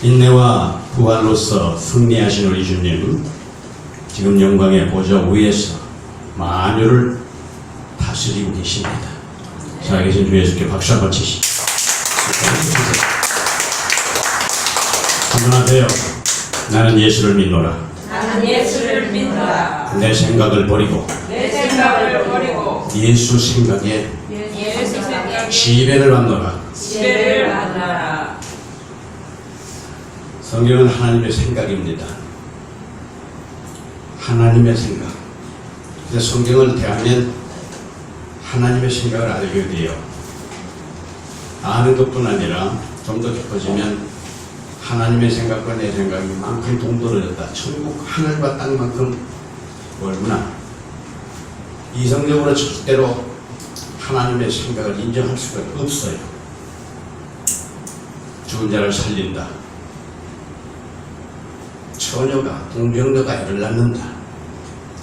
인내와 부활로서 승리하신 우리 주님, 지금 영광의 보좌 위에서 만유를 다스리고 계십니다. 살아계신 주 예수께 박수 한번 치시죠. 한번 하세요. 나는 예수를 믿노라. 나는 예수를 믿노라. 내 생각을 버리고 내 생각을 버리고 예수 생각에 예수 생각에 지배를 받노라. 지배를 받노라. 성경은 하나님의 생각입니다. 하나님의 생각. 그래서 성경을 대하면 하나님의 생각을 알게 돼요. 아는 것뿐 아니라 좀 더 깊어지면 하나님의 생각과 내 생각이 만큼 동떨어졌다. 천국 하늘과 땅만큼 멀구나. 이성적으로 절대로 하나님의 생각을 인정할 수가 없어요. 죽은 자를 살린다. 처녀가 동정녀가 애를 낳는다.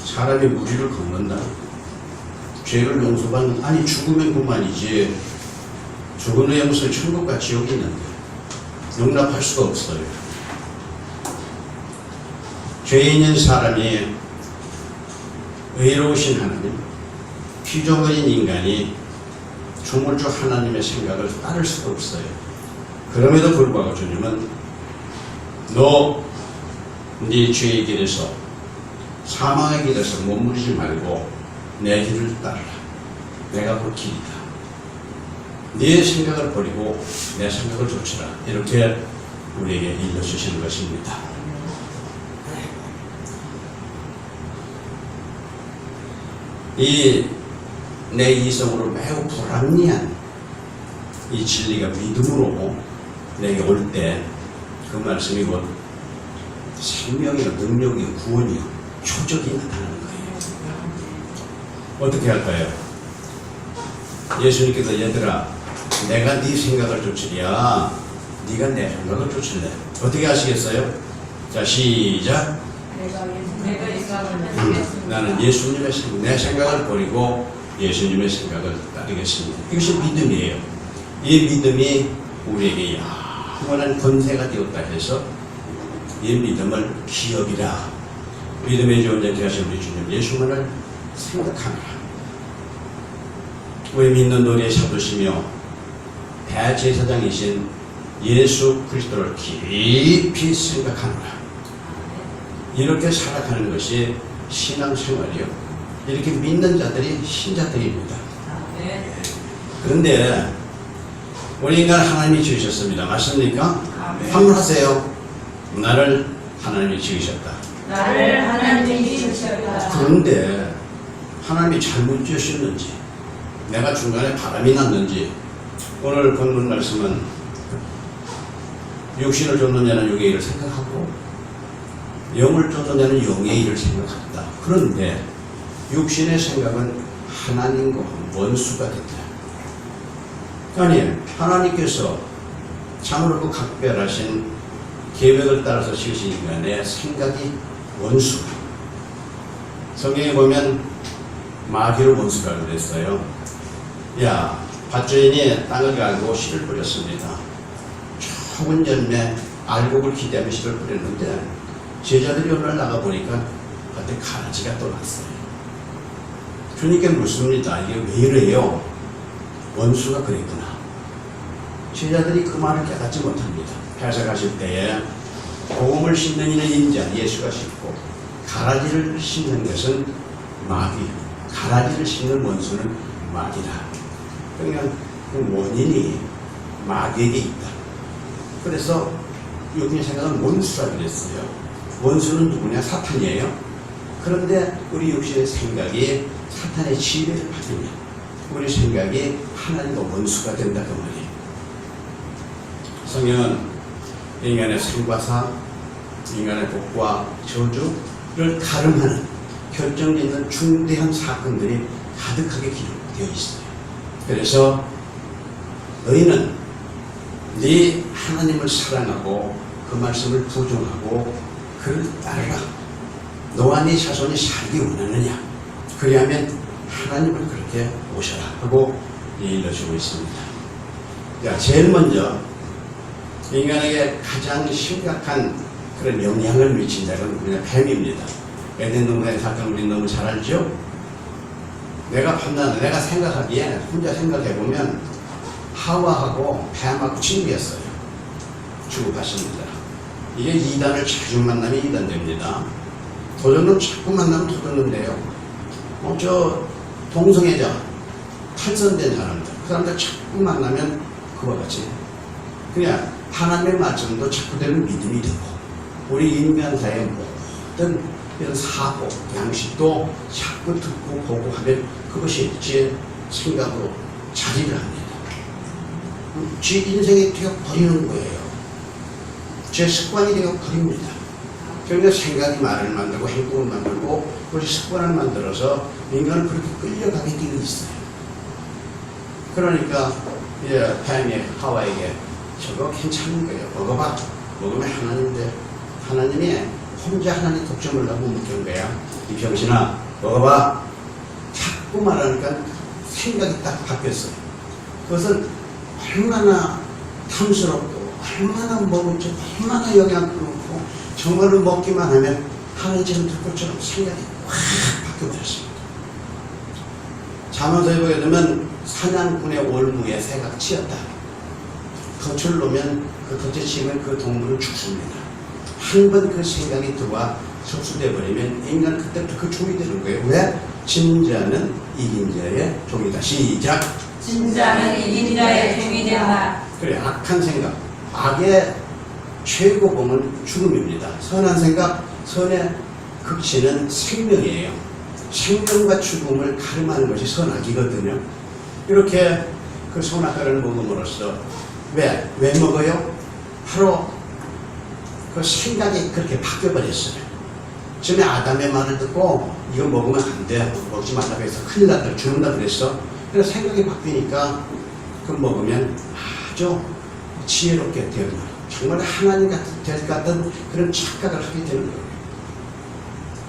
사람이 무리를 걷는다. 죄를 용서받는, 아니 죽으면 그만이지. 죽은 후에 무슨 천국과 지옥이 있는데 용납할 수가 없어요. 죄 있는 사람이 의로우신 하나님, 피조물인 인간이 조물주 하나님의 생각을 따를 수가 없어요. 그럼에도 불구하고 주님은 네 죄의 길에서 사망의 길에서 머무르지 말고 내 길을 따르라. 내가 그 길이다. 네 생각을 버리고 내 생각을 좇으라. 이렇게 우리에게 일러주시는 것입니다. 내 이성으로 매우 불합리한 이 진리가 믿음으로 내게 올 때 그 말씀이 곧 생명이요, 능력이요, 구원이요, 표적이 나타나는 거예요. 어떻게 할까요? 예수님께서 얘들아, 내가 네 생각을 좇으랴, 네가 내 생각을 좇을래. 어떻게 하시겠어요? 자, 시작. 나는 예수님의 생각, 내 생각을 버리고 예수님의 생각을 따르겠습니다. 이것이 믿음이에요. 이 믿음이 우리에게 영원한 권세가 되었다 해서 이 믿음을 기업이라. 믿음의 존재 되신 우리 주님 예수만을 생각하노라. 우리 믿는 우리의 사도시며 대제사장이신 예수 그리스도를 깊이 생각하노라. 이렇게 살아가는 것이 신앙생활이요. 이렇게 믿는 자들이 신자들입니다. 그런데 우리 인간 하나님이 지으셨습니다. 맞습니까? 한번 하세요. 나를 하나님이 지으셨다. 나를 하나님이 지으셨다. 그런데 하나님이 잘못 지으셨는지, 내가 중간에 바람이 났는지, 오늘 본문 말씀은 육신을 쫓는 자는 육의 일을 생각하고 영을 쫓는 자는 영의 일을 생각한다. 그런데 육신의 생각은 하나님과 원수가 된다. 아니, 하나님께서 참으로 그 각별하신 계획을 따라서 지으신 인간의 생각이 원수. 성경에 보면 마귀를 원수라고 그랬어요. 야, 밭주인이 땅을 갈고 씨를 뿌렸습니다. 좁은 열매 알곡을 기대하며 씨를 뿌렸는데 제자들이 오늘 나가보니까 밭에 가라지가 또 났어요. 주님께 묻습니다. 이게 왜 이래요? 원수가 그랬구나. 제자들이 그 말을 깨닫지 못합니다. 회사가실 때에 복음을 심는 이는 인자, 예수가 심고 가라지를 심는 것은 마귀, 가라지를 심는 원수는 마귀다. 그러니까 그 원인이 마귀에게 있다. 그래서 육신의 생각은 원수라 그랬어요. 원수는 누구냐? 사탄이에요. 그런데 우리 육신의 생각이 사탄의 지배를 받으면 우리 생각이 하나님과 원수가 된다 그 말이에요. 성경은 인간의 생과 사, 인간의 복과 저주를 가름하는 결정짓는 중대한 사건들이 가득하게 기록되어 있어요. 그래서 너희는 네 하나님을 사랑하고 그 말씀을 부정하고 그를 따르라. 너와 네 자손이 살기 원하느냐? 그리하면 하나님을 그렇게 모셔라 하고 일러주고 있습니다. 자, 제일 먼저 인간에게 가장 심각한 그런 영향을 미친 자가 누구냐? 뱀입니다. 에덴 동산의 사건 우리 너무 잘 알죠? 내가 생각하기에 혼자 생각해보면 하와하고 뱀하고 친구였어요. 주고받습니다. 이게 이단을 자주 만나면 이단됩니다. 도전은 자꾸 만나면 도전인데요. 저 동성애자, 탈선된 사람들, 그 사람들 자꾸 만나면 그와 같이 그냥 하나님의 말씀도 자꾸 되면 믿음이 되고 우리 인간사의 모든 이런 사고, 양식도 자꾸 듣고 보고 하면 그것이 제 생각으로 자리를 합니다. 제 인생이 되어버리는 거예요. 제 습관이 되어버립니다. 그러니까 생각이 말을 만들고 행동을 만들고 우리 습관을 만들어서 인간은 그렇게 끌려가게 되어 있어요. 그러니까 뱀이 하와에게 저거 괜찮은 거예요. 먹어봐. 먹으면 하나님인데 하나님이 혼자 하나님 독점을 하고 묻는 거야. 이 병신아 먹어봐. 자꾸 말하니까 생각이 딱 바뀌었어요. 그것은 얼마나 탐스럽고 얼마나 먹을지 얼마나 영향을 넣고 정말로 먹기만 하면 하나님처럼 들 것처럼 생각이 확 바뀌어버렸습니다. 잠언서에 보게 되면 사냥꾼의 올무에 새가 치였다. 덫을 놓으면 그 덫에 치면 그 동물은 죽습니다. 한 번 그 생각이 들어와 접수돼 버리면 인간은 그때부터 그 종이 되는 거예요. 왜? 진자는 이긴 자의 종이다. 시작. 진짜는 이긴 자의 종이 된다. 그래, 악한 생각, 악의 최고봉은 죽음입니다. 선한 생각, 선의 극치는 생명이에요. 생명과 죽음을 가름하는 것이 선악이거든요. 이렇게 그 선악과를 먹음으로써 왜 먹어요? 바로 그 생각이 그렇게 바뀌어버렸어요. 처음에 아담의 말을 듣고 이거 먹으면 안 돼, 먹지 말라고 해서 큰일 났다, 죽는다 그랬어. 그래서 생각이 바뀌니까 그 먹으면 아주 지혜롭게 되는 거예요. 정말 하나님 될 것 같은 그런 착각을 하게 되는 거예요.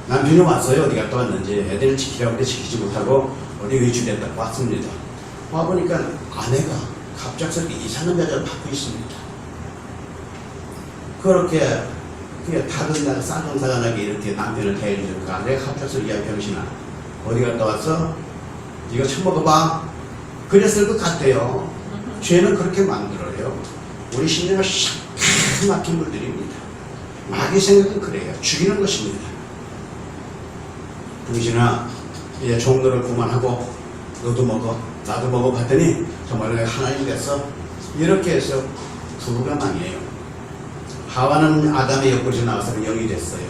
남편이 왔어요. 어디 갔다 왔는지 애들을 지키라고 했는데 지키지 못하고 어디 외출했다고 왔습니다. 와보니까 아내가 갑작스럽게 이상한 여자를 받고 있습니다. 그렇게 다른 날 쌍둥사가 나게 이렇게 남편을 대해주는 그 아내가 갑작스럽게 야 병신아 어디 갔다 왔어? 이거 처음 먹어봐. 그랬을 것 같아요. 죄는 그렇게 만들어요. 우리 심령을 샥 막힌 물들입니다. 마귀 생각은 그래요. 죽이는 것입니다. 병신아 이제 종로를 그만하고 너도 먹어 나도 먹어 봤더니 정말 내가 하나님 됐어. 이렇게 해서 부부가 망해요. 하와는 아담의 옆구리에서 나와서 영이 됐어요.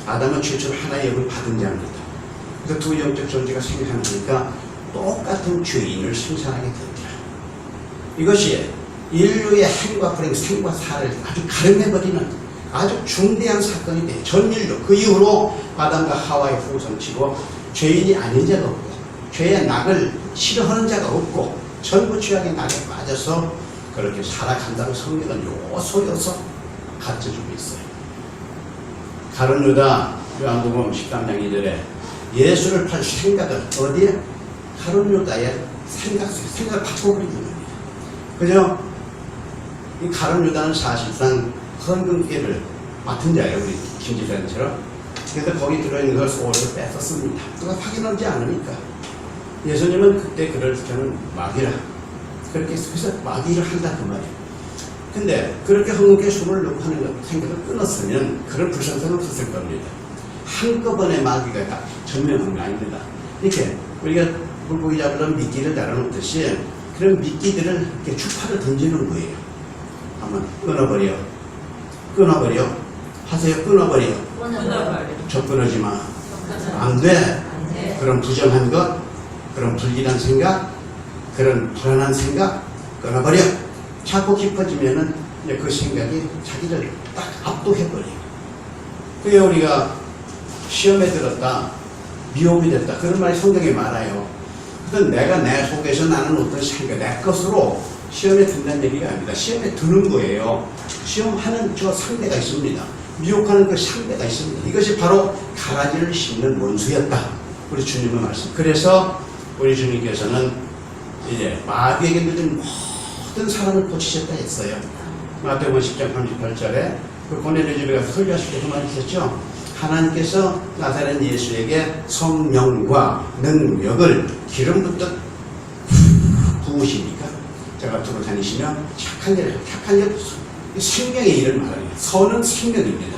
아담은 최초로 하나의 영을 받은 자입니다. 그래서 두 영적 존재가 생겨나니까 똑같은 죄인을 생산하게 됩니다. 이것이 인류의 행과 불행, 생과 사를 아주 가름해버리는 아주 중대한 사건이 돼요. 전 인류. 그 이후로 아담과 하와의 후손치고 죄인이 아닌 자가 없고 죄의 낙을 싫어하는 자가 없고 전부 죄악의 낙에 빠져서 그렇게 살아간다는 성경은 요소요소 가르쳐주고 있어요. 가룟 유다 요한복음 13장 2절에 예수를 팔 생각을 어디에? 가룟 유다의 생각을 바꿔버리는 겁니다. 그죠? 이 가룟 유다는 사실상 헌금죄를 맡은 자예요. 우리 김지사님처럼. 그래서 거기 들어있는 걸 오히려 뺏었습니다. 누가 확인하지 않으니까. 예수님은 그때 그럴 때는 마귀라. 그렇게 해서 마귀를 한다 그 말이에요. 근데 그렇게 헌금죄 손을 놓고 하는 생각을 끊었으면 그런 불상사는 없었을 겁니다. 한꺼번에 마귀가 다 전면한 거 아닙니다. 이렇게 우리가 물고기 잡으려면 미끼를 달아놓듯이 그런 미끼들을 이렇게 추파를 던지는 거예요. 한번 끊어버려. 하세요. 끊어버려. 접근하지 마. 안 돼. 그런 부정한 것, 그런 불길한 생각, 그런 불안한 생각 끊어버려. 자꾸 깊어지면은 그 생각이 자기를 딱 압도해버려요. 그게 우리가 시험에 들었다, 미혹이 됐다 그런 말이 성경에 많아요. 그건 내가 내 속에서 나는 어떤 생각, 내 것으로 시험에 든다는 얘기가 아닙니다. 시험에 드는 거예요. 시험하는 저 상대가 있습니다. 미혹하는 그 상대가 있습니다. 이것이 바로 가라지를 씹는 원수였다. 우리 주님의 말씀. 그래서 우리 주님께서는 이제 마귀에게 믿은 모든 사람을 고치셨다 했어요. 마태복음 10장 38절에 그 고넬료 집에 가서 설교하실 때 그 말이 있었죠. 하나님께서 나사렛 예수에게 성령과 능력을 기름부터 부으시니까 제가 두고 다니시면 착한 일, 생명의 일을 말합니다. 선은 생명입니다.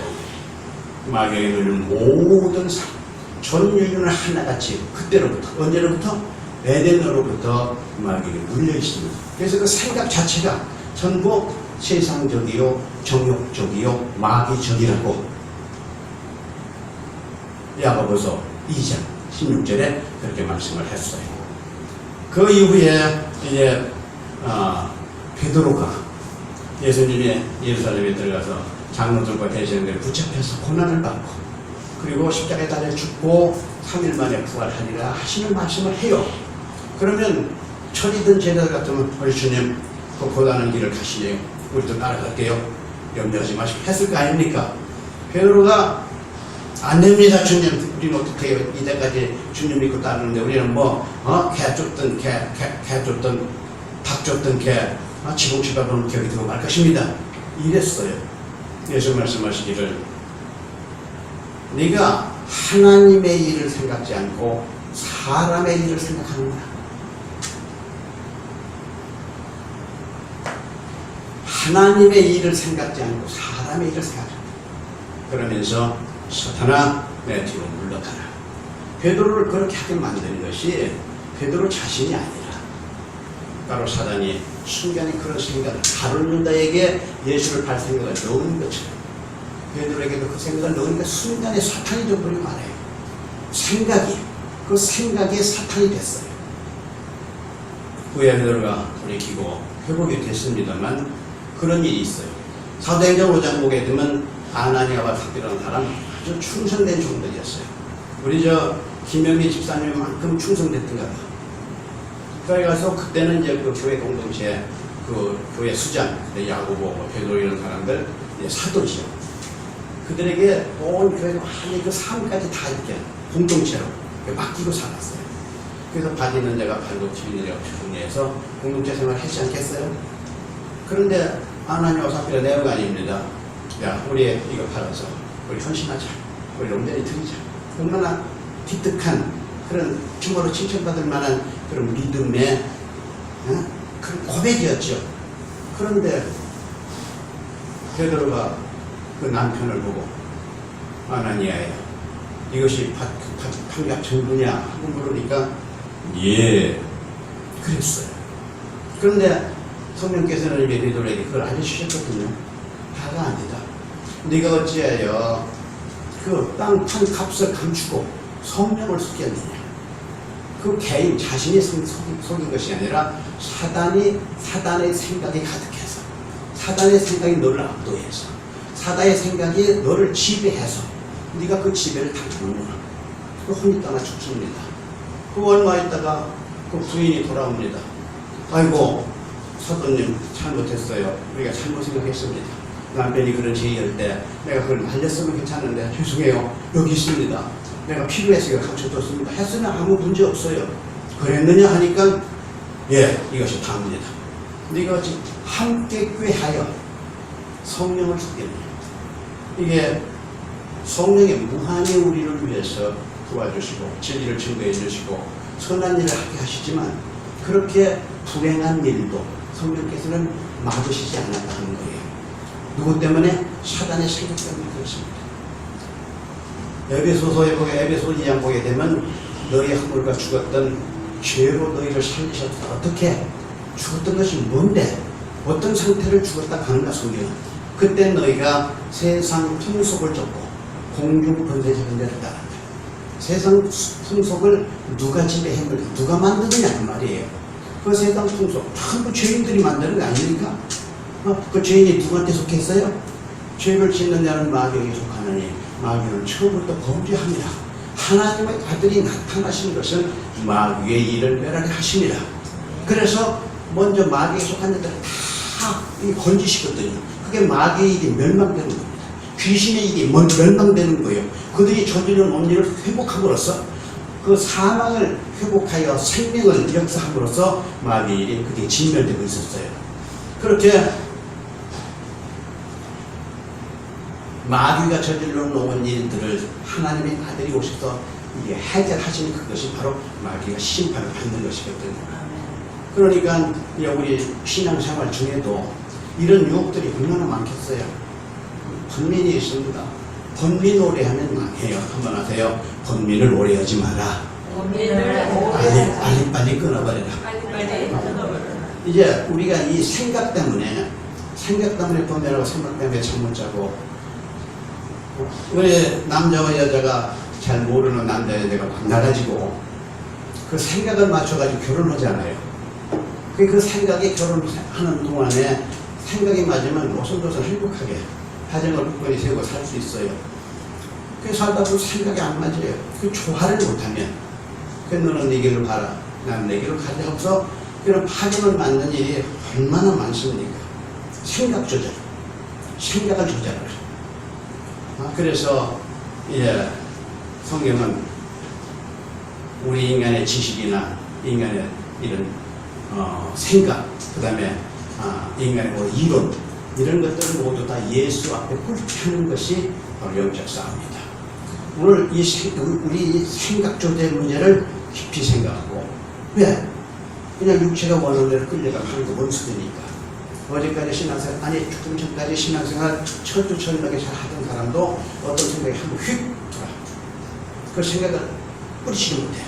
마귀에게 누리는 모든 삶, 전 인류는 하나같이 그때로부터, 언제로부터? 에덴으로부터 마귀에게 물려 있습니다. 그래서 그 생각 자체가 전부 세상적이요, 정욕적이요, 마귀적이라고 야고보서 2장 16절에 그렇게 말씀을 했어요. 그 이후에 이제 베드로가 예수님의 예루살렘에 들어가서 장로들과 대제사장들이 붙잡혀서 고난을 받고 그리고 십자가에 달려 죽고 3일 만에 부활하리라 하시는 말씀을 해요. 그러면 철이든 제자 같으면 우리 주님 그 고단한 길을 가시네요. 우리도 따라갈게요. 염려하지 마시고 했을 거 아닙니까? 베드로가 안 됩니다, 주님. 우리는 어떻게 해요? 이때까지 주님 믿고 따르는데 우리는 개 쫓든 개 쫓든 닭 쫓든 개 지붕치밥은 격이 되고 말 것입니다. 이랬어요. 예수 말씀하시기를 네가 하나님의 일을 생각지 않고 사람의 일을 생각하는구나. 하나님의 일을 생각지 않고 사람의 일을 생각한다. 그러면서 사탄아 내 뒤로 물러가라. 베드로를 그렇게 하게 만드는 것이 베드로 자신이 아니라 바로 사단이 순간에 그런 생각을 가룟 유다에게 예수를 팔 생각을 넣은 것처럼 베드로에게도 그 생각을 넣으니까 순간에 사탄이 되어버리고 말아요. 그 생각이 사탄이 됐어요. 후에 베드로가 돌이키고 회복이 됐습니다만 그런 일이 있어요. 사도행전 5장 보게 되면 아나니아와 삽비라는 사람 아주 충성된 종들이었어요. 우리 김영희 집사님만큼 충성됐던가 봐. 그래 가서 그때는 이제 그 교회 공동체 그 교회 수장 그때 야고보 베드로 이런 사람들 이제 사도죠. 그들에게 온 교회가 완전히 그 삶까지 다 이렇게 공동체로 맡기고 살았어요. 그래서 받이는 자가 팔고 튀는 자가 정리해서 공동체 생활을 했지 않겠어요? 그런데 아나니아와 삽비라 내용 아닙니다. 야, 우리 이거 팔아서 우리 헌신하자. 우리 롱전히 드리자. 얼마나 기특한 그런 주모로 칭찬받을 만한 그런 믿음의 그런 고백이었죠. 그런데 베드로가 그 남편을 보고 아나니아야 이것이 판약 정부냐 하고 물으니까 예 그랬어요. 그런데 성령께서는 이제 베드로에게 그걸 알려주셨거든요. 다가 아니다. 네가 어찌하여 그 땅 판 값을 감추고 성령을 속였느냐. 그 개인 자신이 속인 것이 아니라 사단의 생각이 가득해서 사단의 생각이 너를 압도해서 사단의 생각이 너를 지배해서 네가 그 지배를 당하는구나. 그 혼이 떠나 죽습니다. 그 얼마 있다가 그 부인이 돌아옵니다. 아이고 사도님 잘못했어요. 우리가 잘못 생각했습니다. 남편이 그런 제의할 때 내가 그걸 말렸으면 괜찮은데 죄송해요. 여기 있습니다. 내가 필요해서 감춰뒀습니다. 했으면 아무 문제 없어요. 그랬느냐 하니까 예 이것이 답니다. 네가 지금 함께 꾀하여 성령을 속였느냐. 이게 성령의 무한히 우리를 위해서 도와주시고 진리를 증거해 주시고 선한 일을 하게 하시지만 그렇게 불행한 일도 성령께서는 막으시지 않았다는 거예요. 누구 때문에? 사단의 생각 때문에 그렇습니다. 에베소서에 보게 에베소 2장 보게 되면 너희 허물과 죽었던 죄로 너희를 살리셨다. 어떻게? 죽었던 것이 뭔데? 어떤 상태를 죽었다 하는가 성경은. 그때 너희가 세상 풍속을 쫓고 공중 권세적인 데를 따랐다. 세상 풍속을 누가 지배했느냐? 누가 만드느냐 그 말이에요. 그 세상 풍속 전부 죄인들이 만드는 거 아닙니까? 그 죄인이 누구한테 속했어요? 죄를 짓는 자는 마귀에게 속하느니 마귀는 처음부터 범죄합니다. 하나님의 아들이 나타나신 것은 마귀의 일을 멸하게 하십니다. 그래서 먼저 마귀에 속한 자들을 다 건지시거든요. 그게 마귀의 일이 멸망되는 겁니다. 귀신의 일이 멸망되는 거예요. 그들이 저지른 온 일을 회복함으로써 그 사망을 회복하여 생명을 역사함으로써 마귀의 일이 그게 진멸되고 있었어요. 그렇게 마귀가 저질러 놓은 일들을 하나님의 아들이 오셔서 이게 해결하시는 그것이 바로 마귀가 심판을 받는 것이거든요. 그러니까 우리 신앙생활 중에도 이런 유혹들이 얼마나 많겠어요. 번민이 있습니다. 번민 오래 하면 망해요. 한번 하세요. 번민을 오래 하지 마라. 빨리 끊어버려라. 이제 우리가 이 생각 때문에 번민하고 생각 때문에 잠 못 자고, 왜 남자와 여자가 잘 모르는 남자 여자가 만나가지고 그 생각을 맞춰가지고 결혼하잖아요. 그 생각이 결혼하는 동안에 생각이 맞으면 오손도손 행복하게 가정을 굳건히 세우고 살 수 있어요. 그래서 살다 보면 생각이 안 맞아요. 그 조화를 못하면 너는 내 길을 가라, 난 내 길을 가자 하면서 그런 파견을 맞는 일이 얼마나 많습니까? 생각 조절, 생각을 조절을. 그래서 성경은 우리 인간의 지식이나 인간의 이런 생각, 그 다음에 인간의 이론, 이런 것들을 모두 다 예수 앞에 꿇히는 것이 바로 영적 싸움이다. 오늘 우리 생각 조절 문제를 깊이 생각하고, 왜? 그냥 육체가 원하는 대로 끌려가는 거 원수되니까. 어제까지 신앙생활, 아니 조금 전까지 신앙생활 철두철미하게 잘 하던 사람도 어떤 생각이 한번 휙 돌아. 그 생각을 뿌리치지 못해.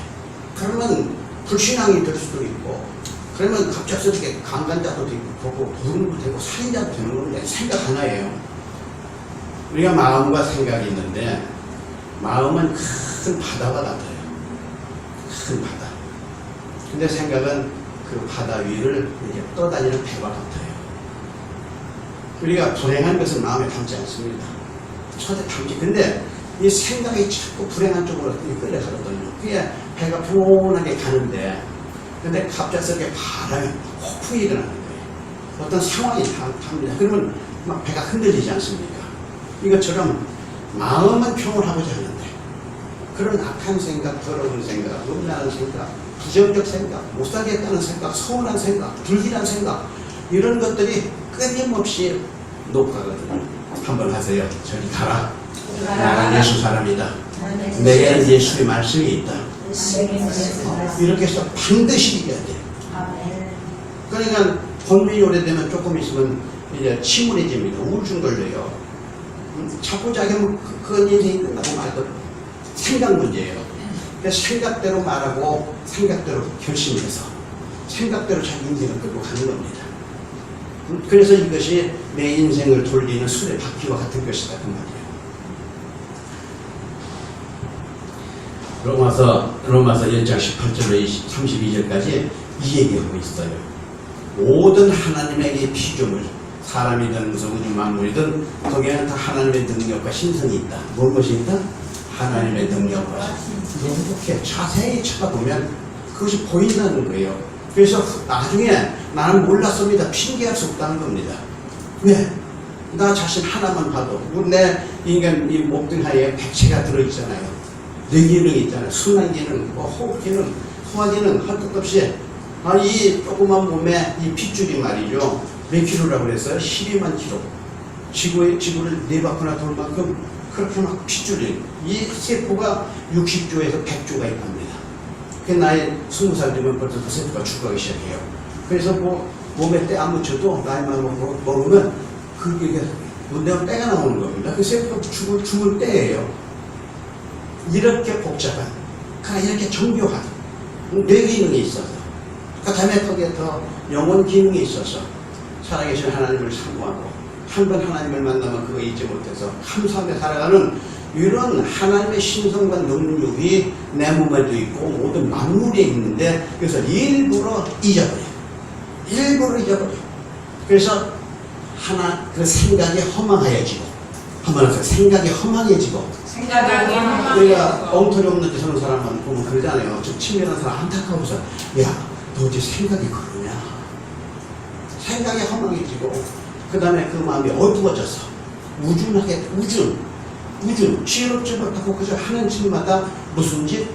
그러면 불신앙이 될 수도 있고, 그러면 갑작스럽게 강간자도 되고 부흥도 되고 살인자도 되는 건데, 생각 하나예요. 우리가 마음과 생각이 있는데 마음은 큰 바다와 같아요. 큰 바다. 근데 생각은 그 바다 위를 이렇게 떠다니는 배와 같아요. 우리가 불행한 것은 마음에 담지 않습니다. 절대 담지. 근데 이 생각이 자꾸 불행한 쪽으로 끌려가거든요. 그게 배가 편하게 가는데, 근데 갑작스럽게 바람이 폭풍이 일어나는 거예요. 어떤 상황이 답니다. 그러면 막 배가 흔들리지 않습니까? 이것처럼 마음은 평온하고자 하는데, 그런 악한 생각, 더러운 생각, 음란한 생각, 부정적 생각, 못 살겠다는 생각, 서운한 생각, 불길한 생각, 이런 것들이 끊임없이 녹아가거든요. 한번 하세요. 저리 가라. 나는 예수 사람이다. 내게는 예수의 말씀이 있다. 이렇게 해서 반드시 이겨야 돼. 그러니까 번민이 오래되면 조금 있으면 이제 침울해집니다. 우울증 걸려요. 자꾸 자기는 그건 인생이 끝나고 말도 생각 문제예요. 그래서 생각대로 말하고 생각대로 결심해서 생각대로 자기 인생을 끌고 가는 겁니다. 그래서 이것이 내 인생을 돌리는 수레 바퀴와 같은 것이다, 그 말이에요. 로마서 1장 18절로 32절까지 이 얘기하고 있어요. 모든 하나님에게 피조물, 사람이든 무슨 우주 만물이든 거기에는 다 하나님의 능력과 신성이 있다. 무엇이 있다? 하나님의 능력과 이렇게 자세히 쳐다보면 그것이 보인다는 거예요. 그래서 나중에 나는 몰랐습니다. 핑계할 수 없다는 겁니다. 왜? 나 자신 하나만 봐도 내 인간 이 목등하에 백체가 들어있잖아요. 뇌기능이 있잖아요. 순환 기능, 호흡 기능, 소화 기능 할 것 없이 이 조그만 몸에 이 핏줄이 말이죠. 몇 킬로라고 그랬어요? 12만 킬로. 지구를 네 바퀴나 돌 만큼 그렇게 막 핏줄이. 이 세포가 60조에서 100조가 있답니다. 그 나이 20살 되면 벌써 그 세포가 죽어가기 시작해요. 그래서 몸에 때 안 묻혀도 나이만 먹으면 그게 문대로 때가 나오는 겁니다. 그 세포가 죽을 때예요. 이렇게 복잡한, 이렇게 정교한 뇌 기능이 있어서, 그 다음에 거기에 더 영혼 기능이 있어서 살아계신 하나님을 사모하고 한 번 하나님을 만나면 그거 잊지 못해서 감사하며 살아가는 이런 하나님의 신성과 능력이 내 몸에도 있고 모든 만물에 있는데, 그래서 일부러 잊어버려. 그래서 그 생각이 허망해지고, 한번 해서 생각이 허망해지고, 우리가 엉터리 없는 짓 하는 사람만 보면 그러잖아요. 좀 치밀한 사람 안타까워서, 야, 너 어째 생각이 그러냐? 생각이 허망해지고, 그 다음에 그 마음이 어두워져서 우준, 지혜롭지 못하고 그저 하는 짓마다 무슨 짓,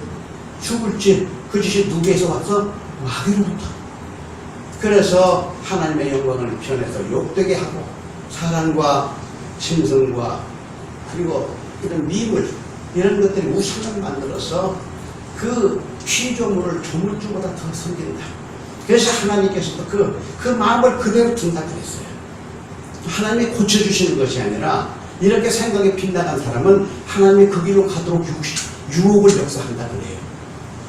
죽을 짓, 그 짓이 누구에서 와서 마귀로부터. 그래서 하나님의 영광을 변해서 욕되게 하고 사랑과 신성과 그리고 이런 미물 이런 것들이 우상을 만들어서 그 피조물을 조물주보다 더 섬긴다. 그래서 하나님께서도 그 마음을 그대로 둔다 그랬어요. 하나님이 고쳐주시는 것이 아니라 이렇게 생각이 빗나간 사람은 하나님이 그 길로 가도록 유혹을 역사한다 그래요.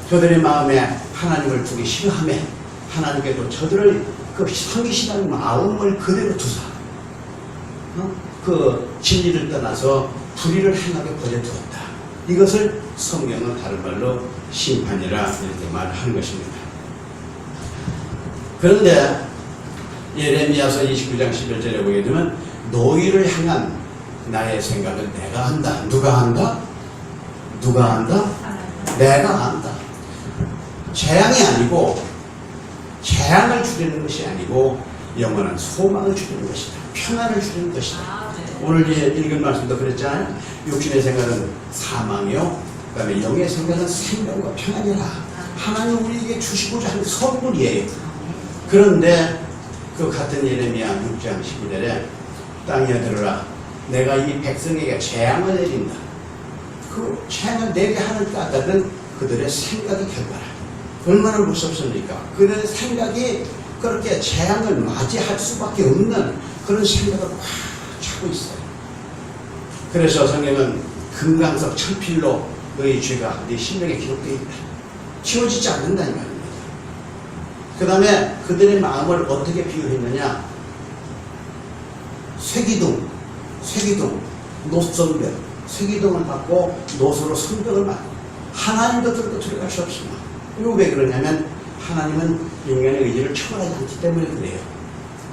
저들의 마음에 하나님을 두기 싫어하며 하나님께도 저들을 그 섬기시라는 마음을 그대로 두사 그 진리를 떠나서 불의를 행하게 버려두었다. 이것을 성경은 다른 말로 심판이라 이렇게 말하는 것입니다. 그런데 예레미야서 29장 11절에 보게 되면 너희를 향한 나의 생각을 내가 한다. 누가 한다? 누가 한다? 내가 한다. 재앙이 아니고 재앙을 주려는 것이 아니고 영원한 소망을 주려는 것이다. 평안을 주려는 것이다. 오늘 읽은 말씀도 그랬잖아요. 육신의 생각은 사망이요, 그 다음에 영의 생각은 생명과 평안이라. 하나님 우리에게 주시고자 하는 선물이에요. 그런데 그 같은 예레미야 6장 12절에 땅에 들으라 내가 이 백성에게 재앙을 내린다. 그 재앙을 내게 하는 까닭은 그들의 생각이 결과라. 얼마나 무섭습니까? 그들의 생각이 그렇게 재앙을 맞이할 수밖에 없는 그런 생각을 꽉 차고 있어요. 그래서 성경은 금강석 천필로 너희 죄가 네 신명에 기록되어 있다. 지워지지 않는다는 말입니다. 그 다음에 그들의 마음을 어떻게 비유했느냐? 쇠기둥, 노선벽, 쇠기둥을 받고 노소로 성벽을 받고 하나님도 들어갈 수 없습니다. 이거 왜 그러냐면 하나님은 인간의 의지를 초월하지 않기 때문에 그래요.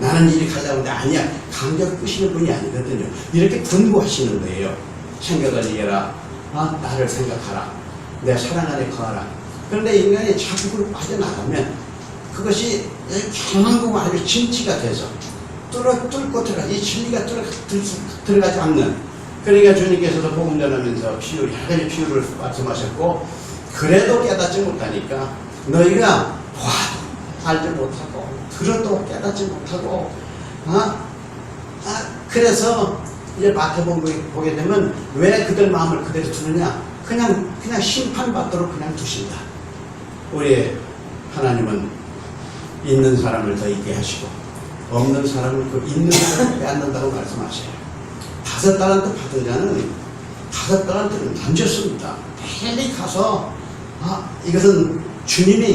나는 이리 가려고 하는데 아니야. 강제로 끄시는 분이 아니거든요. 이렇게 분부하시는 거예요. 생각을 이해라. 나를 생각하라. 내 사랑 안에 거하라. 그런데 인간이 자꾸 그로 빠져나가면 그것이 강한구가 아주 진치가 돼서 뚫고 들어가. 이 진리가 들어가지 않는. 그러니까 주님께서도 복음 전하면서 여러 가지 비유를 말씀하셨고 그래도 깨닫지 못하니까 너희가 봐도 알지 못하고 들어도 깨닫지 못하고 그래서 이제 마태복음 보게 되면 왜 그들 마음을 그대로 두느냐? 그냥 심판받도록 그냥 두신다. 우리 하나님은 있는 사람을 더 있게 하시고 없는 사람을 그 있는 사람을 빼앗는다고 말씀하셔요. 5달란트 받은 자는 5달란트를 던졌습니다. 빨리 가서 이것은 주님의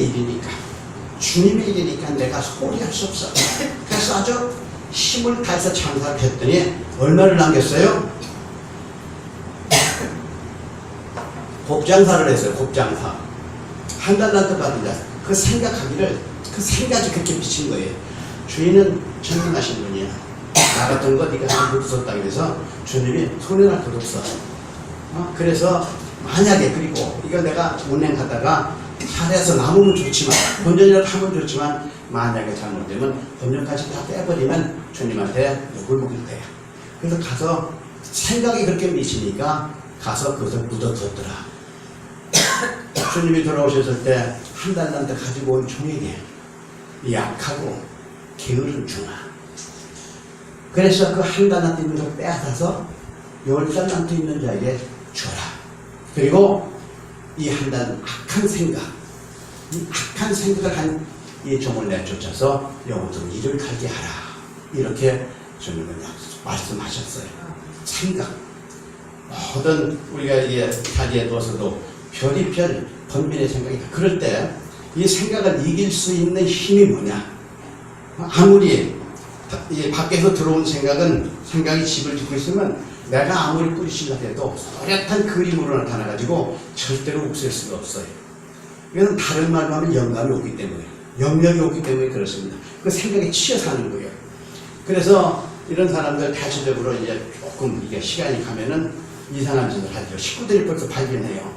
일이니까 내가 소홀히 할 수 없어. 그래서 아주 힘을 다해서 장사를 했더니 얼마를 남겼어요? 곱장사를 했어요. 곱장사. 1달란트 받은 자. 그 생각하기를 그 생각이 그렇게 미친 거예요. 주인은 전능하신 분이야. 나 같은 거 네가 못 썼다 그래서 주님이 손해날 것 없어. 그래서 만약에 그리고 이거 내가 운행하다가 잘해서 남으면 좋지만 본전이라도 하면 좋지만 만약에 잘못되면 본전까지 다 빼버리면 주님한테 욕을 먹을 거야. 그래서 가서 생각이 그렇게 미치니까 가서 그것을 묻어뒀더라. 주님이 돌아오셨을 때 1달란트 가지고 온 종에게 약하고 게으른 종아. 그래서 그 1달란트 있는 걸 빼앗아서 10달란트 있는 자에게 줘라. 그리고 이 악한 생각을 한 이 종을 내쫓아서 영원토록 이를 갈게 하라. 이렇게 주님은 말씀하셨어요. 생각. 모든 우리가 이게 자리에 두어서도 별이 번민의 생각이다. 그럴 때 이 생각을 이길 수 있는 힘이 뭐냐? 아무리 이 밖에서 들어온 생각이 집을 짓고 있으면 내가 아무리 뿌리칠라 해도 또렷한 그림으로 나타나가지고 절대로 없앨 수가 없어요. 이건 다른 말로 하면 영감이 오기 때문에, 영역이 오기 때문에 그렇습니다. 그 생각에 치여서 하는 거예요. 그래서 이런 사람들 대체적으로 이제 조금 이게 시간이 가면은 이상한 짓을 하죠. 식구들이 벌써 발견해요.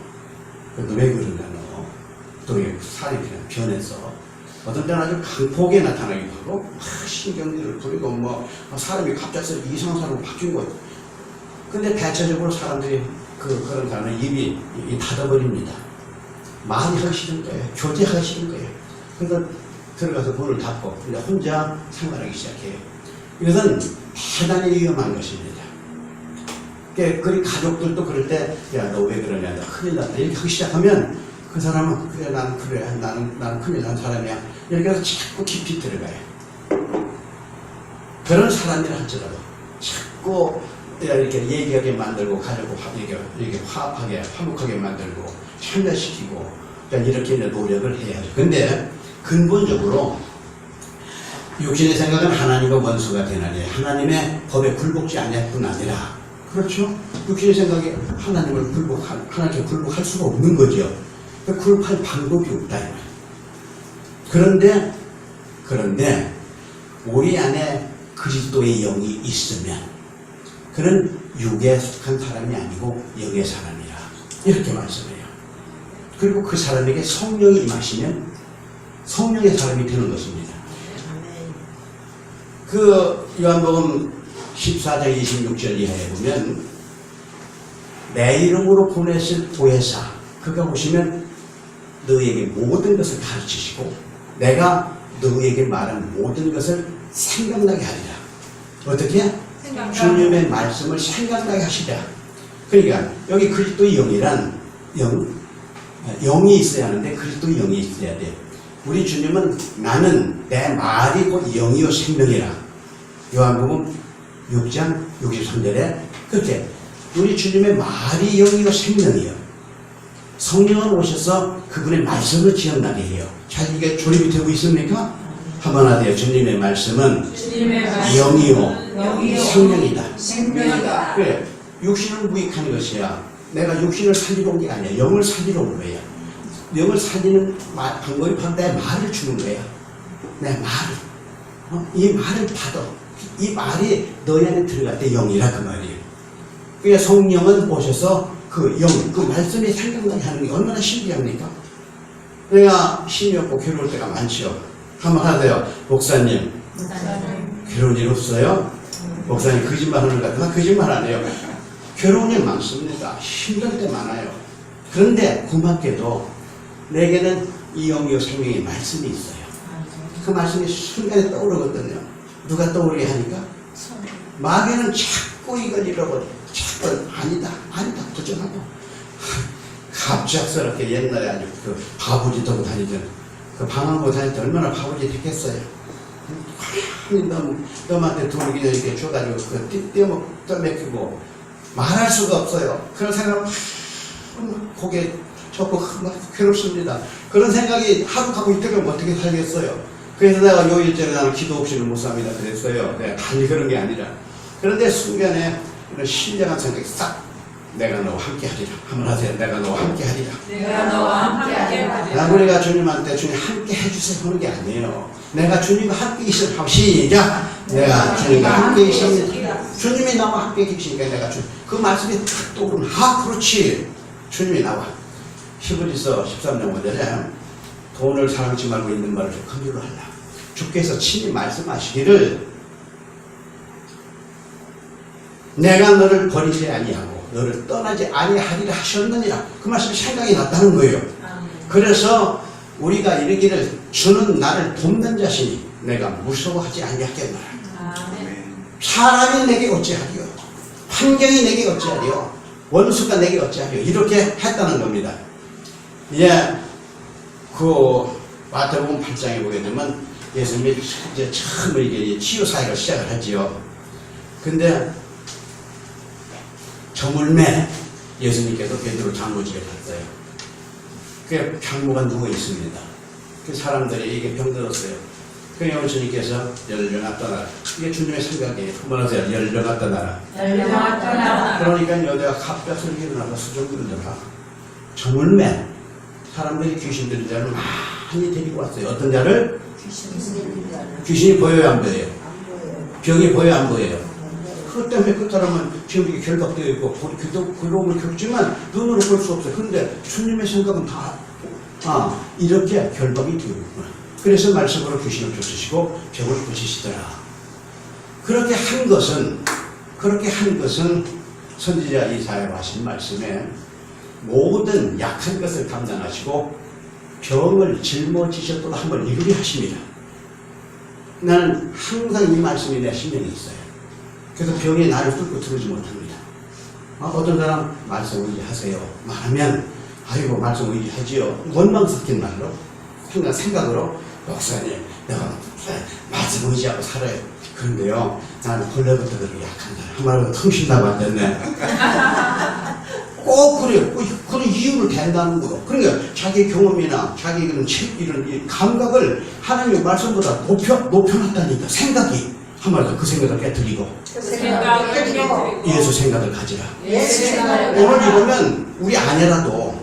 그런데 왜 그러냐, 너. 또 살이 그냥 변해서. 어떤 때는 아주 강폭에 나타나기도 하고, 신경질을 부리고, 사람이 갑자기 이상한 사람으로 바뀐 거예요. 근데 대체적으로 사람들이 그런 사람은 입이 닫아버립니다. 말이 하기 싫은 거예요. 교제하기 싫은 거예요. 그래서 들어가서 문을 닫고 이제 혼자 생활하기 시작해요. 이것은 대단히 위험한 것입니다. 그 가족들도 그럴 때, 야, 너 왜 그러냐, 나 큰일 났다. 이렇게 하기 시작하면 그 사람은, 그래, 나는 그래, 나는 큰일 난 사람이야. 이렇게 해서 자꾸 깊이 들어가요. 그런 사람이라 할지라도 자꾸 이렇게 얘기하게 만들고, 가지고 이렇게 화합하게, 화목하게 만들고, 참여시키고, 이렇게 노력을 해야죠. 근데 근본적으로 육신의 생각은 하나님과 원수가 되나니 하나님의 법에 굴복지 아니할 뿐 아니라, 그렇죠? 육신의 생각이 하나님께 굴복할 수가 없는 거죠. 굴복할 방법이 없다. 그런데 우리 안에 그리스도의 영이 있으면 그는 육에 속한 사람이 아니고 영의 사람이라, 이렇게 말씀해요. 그리고 그 사람에게 성령이 임하시면 성령의 사람이 되는 것입니다. 그 요한복음 14장 26절 이하에 보면, 내 이름으로 보내실 보혜사, 그가 오시면 너에게 모든 것을 가르치시고 내가 너에게 말한 모든 것을 생각나게 하리라. 어떻게? 주님의 말씀을 생각나게 하시라. 그러니까 여기 그리스도의 영이란 영이 있어야 하는데 그리스도의 영이 있어야 돼. 우리 주님은 나는 내 말이 곧 영이요 생명이라. 요한복음 6장 63절에 그렇게 우리 주님의 말이 영이요 생명이요. 성령은 오셔서 그분의 말씀을 기억나게 해요. 잘 이게 조립이 되고 있습니까? 한번 하세요. 주님의 말씀은 영이요 생명이다. 그래, 육신을 무익한 것이야. 내가 육신을 살리러 온 게 아니야. 영을 살리러 온 거야. 영을 살리는 방법이 바로 내 말을 주는 거야. 내 말을. 이 말을 받아. 이 말이 너희 안에 들어갈 때 영이라, 그 말이에요. 그러니까 성령은 오셔서 그 말씀이 생각나게 하는 게 얼마나 신기합니까? 내가 힘이 없고 괴로울 때가 많죠. 한번 하세요. 목사님, 괴로운 일 없어요? 목사님 거짓말 하는 것 같으면 거짓말 안 해요. 괴로운 일 많습니다. 힘들 때 많아요. 그런데 고맙게도 내게는 이 영이요 생명의 말씀이 있어요. 그 말씀이 순간에 떠오르거든요. 누가 떠오르게 하니까? 마귀는 자꾸 이걸 잃어버려. 자꾸 아니다 부정하고 갑작스럽게 옛날에 아주 그 바보짓 하고 다니던, 그 방황하고 다닐 때 얼마나 바보짓 했겠어요. 너한테 돈을 그냥 이렇게 줘가지고 떠먹히고 말할 수가 없어요. 그런 생각을 고개 접고 괴롭습니다. 그런 생각이 하루 가고 이틀 가면 어떻게 살겠어요. 그래서 내가 요일절에 나는 기도 없이는 못 삽니다 그랬어요. 내가 단지 그런 게 아니라. 그런데 순간에 이런 신령한 생각이 싹, 내가 너와 함께 하리라. 한번 하세요. 내가 너와 함께 하리라. 내가 너와 함께 하리라. 우리가 주님한테 주님 함께 해주세요 하는 게 아니에요. 내가 주님과 함께 있으면 시작. 내가 주님과 함께 있습니다. 주님이 나와 함께 계시니까 내가 그 말씀이 딱 떠오르면, 그렇지. 주님이 나와. 히브리서 13장 5절에 돈을 사랑치 말고 있는 말을 긍휼로 하라. 주께서 친히 말씀하시기를 내가 너를 버리지 아니하고 너를 떠나지 아니하리라 하셨느니라. 그 말씀이 생각이 났다는 거예요. 그래서 우리가 이르기를 주는 나를 돕는 자시니 내가 무서워하지 아니하겠노라. 사람이 내게 어찌하리요, 환경이 내게 어찌하리요, 원수가 내게 어찌하리요, 이렇게 했다는 겁니다. 그 마태복음 8장에 보게 되면 예수님이 이제 처음 이게 치유 사역을 시작을 하지요. 근데 저물매 예수님께서 베드로 장로집에 갔어요. 그 장모가 누워 있습니다. 그 사람들이 이게 병들었어요. 그 예수님께서 열려나 떠나라. 이게 주님의 생각이에요. 한번 하세요. 열려나 떠나라. 열려나 떠나라. 그러니까 여자가 갑작스럽게 일어나서 수정들을 들어가. 저물매 사람들이 귀신 들린 자를 많이 데리고 왔어요. 어떤 자를? 귀신이 보여요, 안 보여요? 병이 보여요, 안 보여요? 그것 때문에 그 사람은 지금 이게 결박되어 있고 괴로움을 겪지만 눈으로 볼 수 없어요. 그런데 주님의 생각은 다 이렇게 결박이 되어 있구나. 그래서 말씀으로 귀신을 쫓으시고 병을 고치시더라. 그렇게 한 것은 선지자 이사야가 하신 말씀에 모든 약한 것을 감당하시고 병을 짊어지셨도록 한번 이루게 하십니다. 나는 항상 이 말씀이 내 심령에 있어요. 그래서 병이 나를 뚫고 들어오지 못합니다. 어떤 사람 말씀 의지하세요 말하면 아이고 말씀 의지하지요. 원망 섞인 말로 생각으로 목사님 내가 말씀 의지하고 살아요. 그런데요 나는 벌레부터 그렇게 약한 사람 한마디로 텅신다고 안 됐네. 꼭 그래요. 그런 이유를 댄다는 거로. 그러니까 자기 경험이나 자기 이런 이 감각을 하나님의 말씀보다 높여놨다니까. 생각이 한마디로 그 생각을 깨뜨리고 생각을 깨뜨리고 예수 생각을 가지라. 예수 생각을 오늘 이러면 우리 아내라도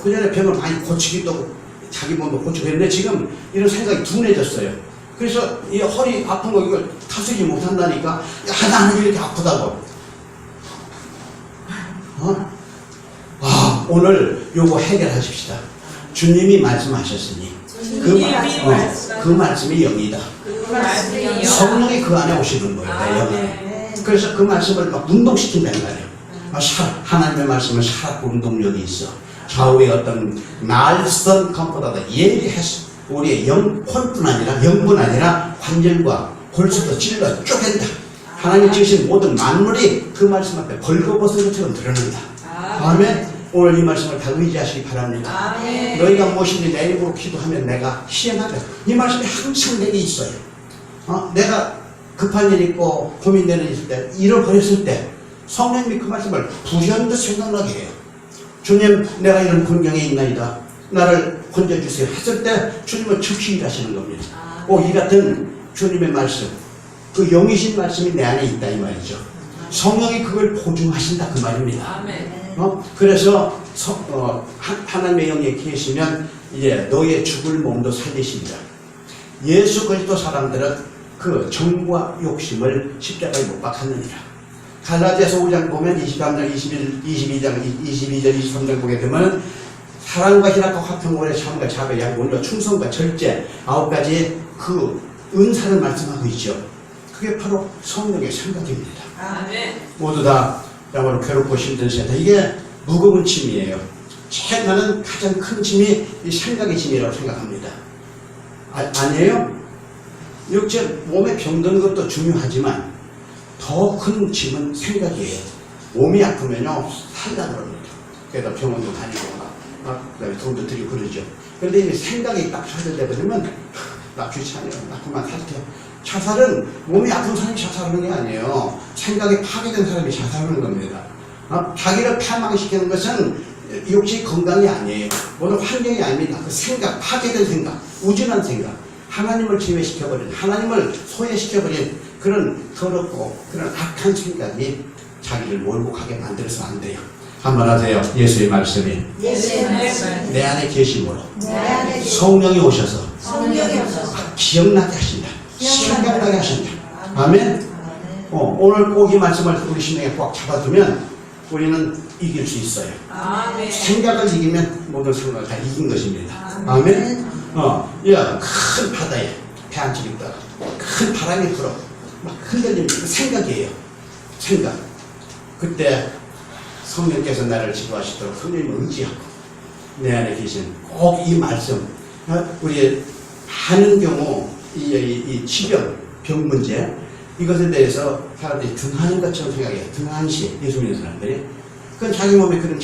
그 전에 병을 많이 고치기도 하고 자기 몸도 고치고 했는데 지금 이런 생각이 둔해졌어요. 그래서 이 허리 아픈 거 이걸 타수지 못한다니까. 나는 이렇게 아프다고. 오늘 요거 해결하십시다. 주님이 말씀하셨으니 그 말씀이 영이다. 성령이 그 안에 오시는 거예요. 내 영에. 그래서 그 말씀을 막 운동시킨다는 거예요. 하나님의 말씀은 살았고 운동력이 있어. 좌우의 어떤 날선 컴포터다 예리해서 우리의 혼뿐 아니라 영뿐 아니라 관절과 골수도 찔러 쪼갠다. 하나님이 지으신 모든 만물이 그 말씀 앞에 벌거벗은 것처럼 드러난다. 아멘. 오늘 이 말씀을 다 의지하시기 바랍니다. 아멘. 너희가 무엇인지 내 이름으로 기도하면 내가 시행하겠다. 이 말씀이 항상 내게 있어요. 내가 급한 일 있고 고민되는 일 있을 때 잃어버렸을 때 성령님이 그 말씀을 불현듯 생각나게 해요. 주님 내가 이런困경에 있나이다. 나를 건져주세요 했을 때 주님은 즉시 일하시는 겁니다. 이 같은 주님의 말씀 그 영이신 말씀이 내 안에 있다 이 말이죠. 성령이 그걸 보증하신다 그 말입니다. 그래서 하나님의 영에 계시면 이제 너의 죽을 몸도 살리십니다. 예수 그리스도 사람들은 그 정과 욕심을 십자가에 못 박았느니라. 갈라디아서 5장 보면 23장 22절 23절 보게 되면 사랑과 희락과 화평 오래 참과 자비 양보와 충성과 절제 9가지 그 은사를 말씀하고 있죠. 그게 바로 성령의 생각입니다. 모두 다 야말로 괴롭고 힘든 세상 이게 무거운 짐이에요. 나는 가장 큰 짐이 이 생각의 짐이라고 생각합니다. 아니에요? 육체 몸에 병드는 것도 중요하지만 더 큰 짐은 생각이에요. 몸이 아프면요 살다 그럽니다. 그래서 병원도 다니고 그다음에 돈도 들이고 그러죠. 그런데 이 생각이 딱 좌절되고 그러면 나 귀찮아요. 나 그만 살게요. 자살은 몸이 아픈 사람이 자살하는 게 아니에요. 생각이 파괴된 사람이 자살하는 겁니다. 자기를 패망시키는 것은 육체 건강이 아니에요. 모든 환경이 아닙니다. 그 생각, 파괴된 생각, 우진한 생각, 하나님을 제외시켜버린, 하나님을 소외시켜버린 그런 더럽고 그런 악한 생각이 자기를 몰고 가게 만들어서 안 돼요. 한번 하세요. 예수의 말씀이 내 안에 계심으로 성령이 오셔서 기억나게 하신다. 생각나게 하신다. 아멘. 오늘 꼭 이 말씀을 우리 심령에 꽉 잡아두면 우리는 이길 수 있어요. 생각을 이기면 모든 생각을 다 이긴 것입니다. 아멘. 큰 바다에 배 안 치겠다가 큰 바람이 불어 막 흔들리는 그 생각이에요. 생각. 그때 성령께서 나를 지도하시도록 성령님을 의지하고 내 안에 계신 꼭 이 말씀 우리 많은 경우 이 치병, 병 문제 이것에 대해서 사람들이 등하는 것처럼 생각해요. 등한시 예수 믿는 사람들이 그건 자기 몸에 그런